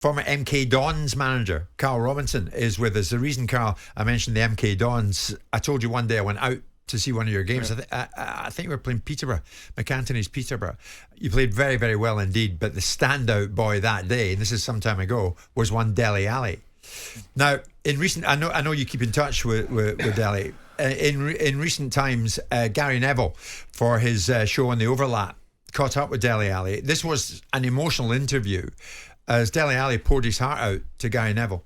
Former MK Dons manager, Karl Robinson, is with us. The reason, Karl, I mentioned the MK Dons, I told you one day I went out to see one of your games. Yeah. I think we were playing Peterborough, McElhenney's Peterborough. You played very, very well indeed, but the standout boy that day, and this is some time ago, was one Dele Alli. Now, in recent, I know you keep in touch with Dele. In recent times, Gary Neville, for his show on the Overlap, caught up with Dele Alli. This was an emotional interview as Dele Alli poured his heart out to Gary Neville.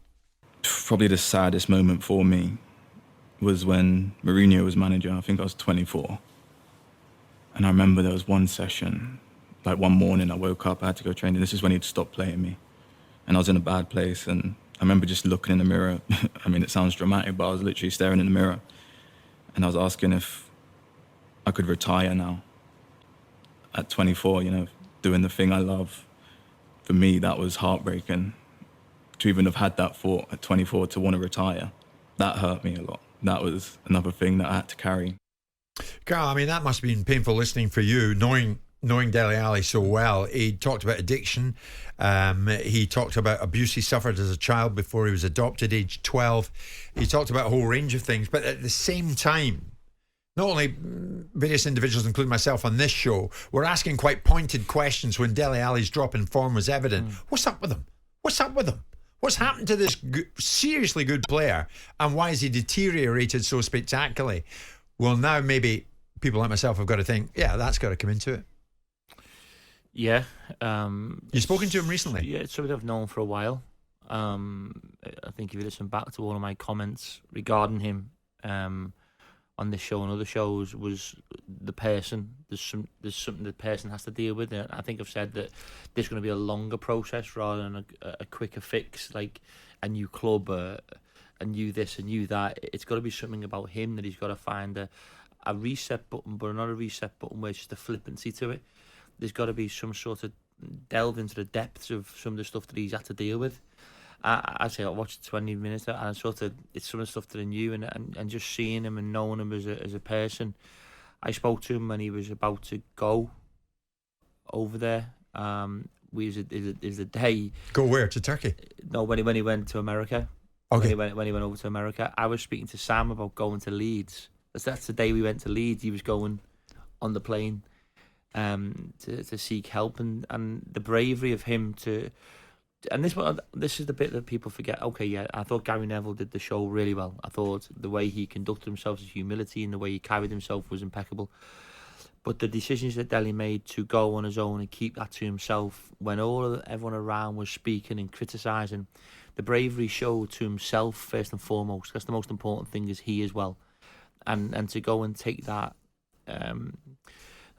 Probably the saddest moment for me was when Mourinho was manager. I think I was 24. And I remember there was one session, like one morning I woke up, I had to go training. This is when he'd stopped playing me. And I was in a bad place. And I remember just looking in the mirror. I mean, it sounds dramatic, but I was literally staring in the mirror. And I was asking if I could retire now. At 24, doing the thing I love. For me, that was heartbreaking. To even have had that thought at 24 to want to retire, that hurt me a lot. That was another thing that I had to carry. Karl, I mean, that must have been painful listening for you, knowing Dele Alli so well. He talked about addiction. He talked about abuse he suffered as a child before he was adopted, age 12. He talked about a whole range of things. But at the same time, not only various individuals, including myself on this show, were asking quite pointed questions when Dele Alli's drop in form was evident. What's up with him? What's up with him? What's happened to this seriously good player? And why has he deteriorated so spectacularly? Well, now maybe people like myself have got to think, yeah, that's got to come into it. Yeah. You've spoken to him recently? Yeah, it's something I've known for a while. I think if you listen back to all of my comments regarding him, on this show and other shows, was the person. There's something the person has to deal with. And I think I've said that there's going to be a longer process rather than a quicker fix, like a new club, a new this, a new that. It's got to be something about him that he's got to find a reset button, but not a reset button where it's just a flippancy to it. There's got to be some sort of delve into the depths of some of the stuff that he's had to deal with. I watched 20 minutes and it's some of the stuff that I knew and just seeing him and knowing him as a person. I spoke to him when he was about to go over there. Is the day. Go where? To Turkey? No, when he went to America. Okay. When he went over to America, I was speaking to Sam about going to Leeds. That's the day we went to Leeds. He was going on the plane to seek help and the bravery of him to. And this is the bit that people forget. Okay, yeah, I thought Gary Neville did the show really well. I thought the way he conducted himself, his humility and the way he carried himself was impeccable. But the decisions that Dele made to go on his own and keep that to himself when everyone around was speaking and criticising, the bravery showed to himself first and foremost. That's the most important thing, is he as well. And to go and take that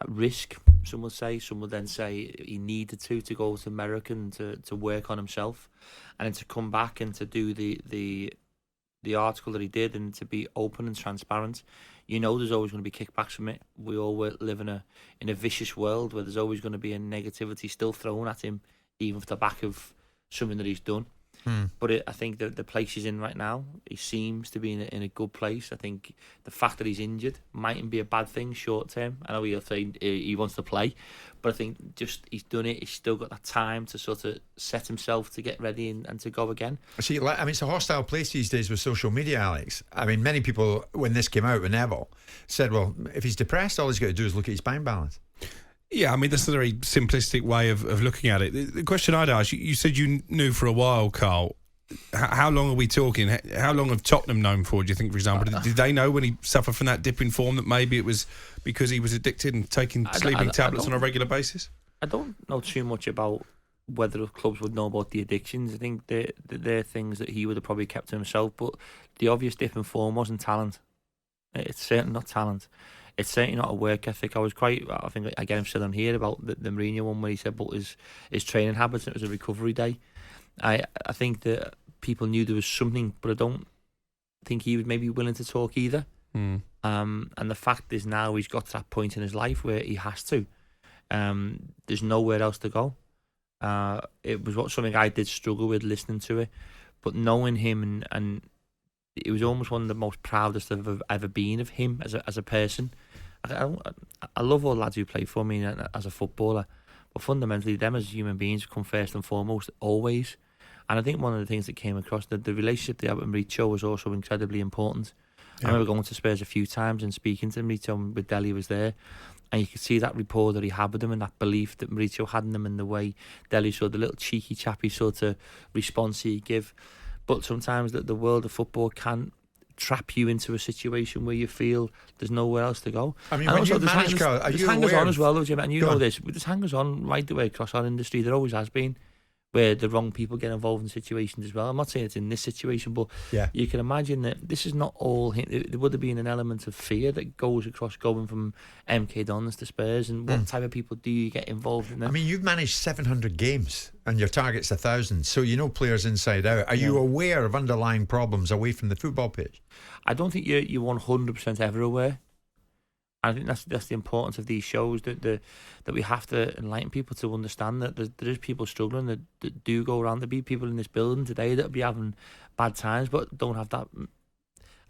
risk, some will say. Some will then say he needed to go to America and to work on himself, and then to come back and to do the article that he did and to be open and transparent. There's always going to be kickbacks from it. We all live in a vicious world where there's always going to be a negativity still thrown at him, even off the back of something that he's done. But I think that the place he's in right now, he seems to be in a good place. I think the fact that he's injured mightn't be a bad thing short term. I know he'll say he wants to play, but I think just he's done it. He's still got that time to sort of set himself to get ready and to go again. See, it's a hostile place these days with social media, Alex. I mean, many people, when this came out with Neville, said, well, if he's depressed, all he's got to do is look at his bank balance. Yeah, I mean, that's a very simplistic way of looking at it. The question I'd ask, you said you knew for a while, Karl. How long are we talking? How long have Tottenham known for, do you think, for example? Did they know when he suffered from that dip in form that maybe it was because he was addicted and taking sleeping tablets on a regular basis? I don't know too much about whether the clubs would know about the addictions. I think they're things that he would have probably kept to himself. But the obvious dip in form wasn't talent. It's certainly not talent. It's certainly not a work ethic. I think I get him still on here about the Mourinho one where he said about his training habits and it was a recovery day. I think that people knew there was something, but I don't think he was maybe willing to talk either. And the fact is now he's got to that point in his life where he has to. There's nowhere else to go. It was something I did struggle with listening to it, but knowing him and it was almost one of the most proudest I've ever been of him as a person. I love all lads who play for me as a footballer, but fundamentally them as human beings come first and foremost always. And I think one of the things that came across, the relationship they had with Mauricio was also incredibly important. I remember going to Spurs a few times and speaking to Mauricio with Dele was there, and you could see that rapport that he had with him and that belief that Mauricio had in him, and the way Dele saw the little cheeky chappy sort of response he'd give. But sometimes that the world of football can trap you into a situation where you feel there's nowhere else to go. I mean, and when also, you manage, Carl, are there's you hangers aware on as well, though, Jim, and you know on. this. There's hangers on right the way across our industry. There always has been, where the wrong people get involved in situations as well. I'm not saying it's in this situation, but you can imagine that this is not all. There would have been an element of fear that goes across going from MK Dons to Spurs, and what type of people do you get involved in them? I mean, you've managed 700 games and your target's 1,000, so you know players inside out. Are you aware of underlying problems away from the football pitch? I don't think you're 100% ever aware. I think that's the importance of these shows, that we have to enlighten people to understand that there is people struggling that do go around. There be people in this building today that be having bad times but don't have that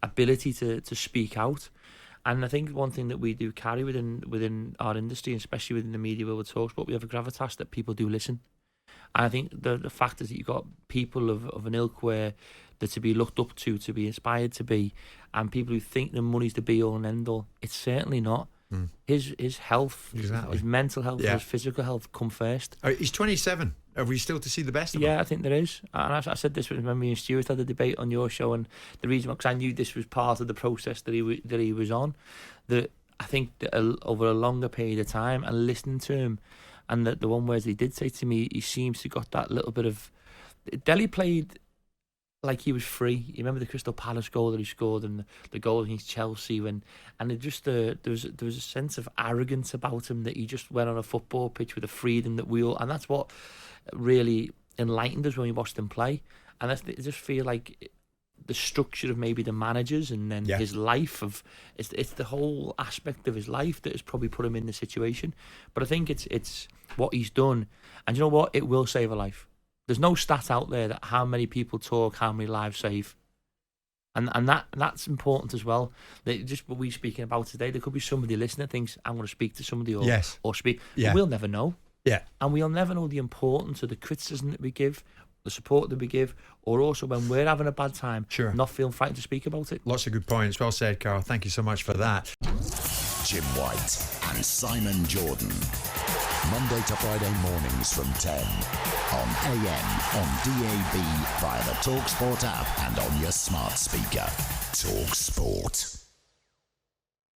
ability to speak out. And I think one thing that we do carry within our industry, especially within the media where we talk about, we have a gravitas that people do listen. And I think the fact is that you've got people of an ilk where they're to be looked up to be inspired to be, and people who think the money's the be all and end all. It's certainly not. His health, his mental health, his physical health come first. He's 27. Are we still to see the best of him? Yeah, I think there is. And I said this when me and Stuart had a debate on your show, and the reason, because I knew this was part of the process that he was on, that I think that over a longer period of time and listening to him, and the one words he did say to me, he seems to got that little bit of. Dele played like he was free. You remember the Crystal Palace goal that he scored, and the goal against Chelsea, and it just there was a sense of arrogance about him, that he just went on a football pitch with a freedom that we all, and that's what really enlightened us when we watched him play. And I just feel like the structure of maybe the managers, and then his life of it's the whole aspect of his life that has probably put him in the situation. But I think it's what he's done, and you know what, it will save a life. There's no stat out there that how many people talk, how many lives save, and that's important as well. Just what we're speaking about today, there could be somebody listening that thinks, I'm going to speak to somebody or speak. Yeah. We'll never know. Yeah, and we'll never know the importance of the criticism that we give, the support that we give, or also when we're having a bad time, not feeling frightened to speak about it. Lots of good points. Well said, Carl. Thank you so much for that. Jim White and Simon Jordan. Monday to Friday mornings from 10 on AM, on DAB, via the talkSPORT app and on your smart speaker. talkSPORT.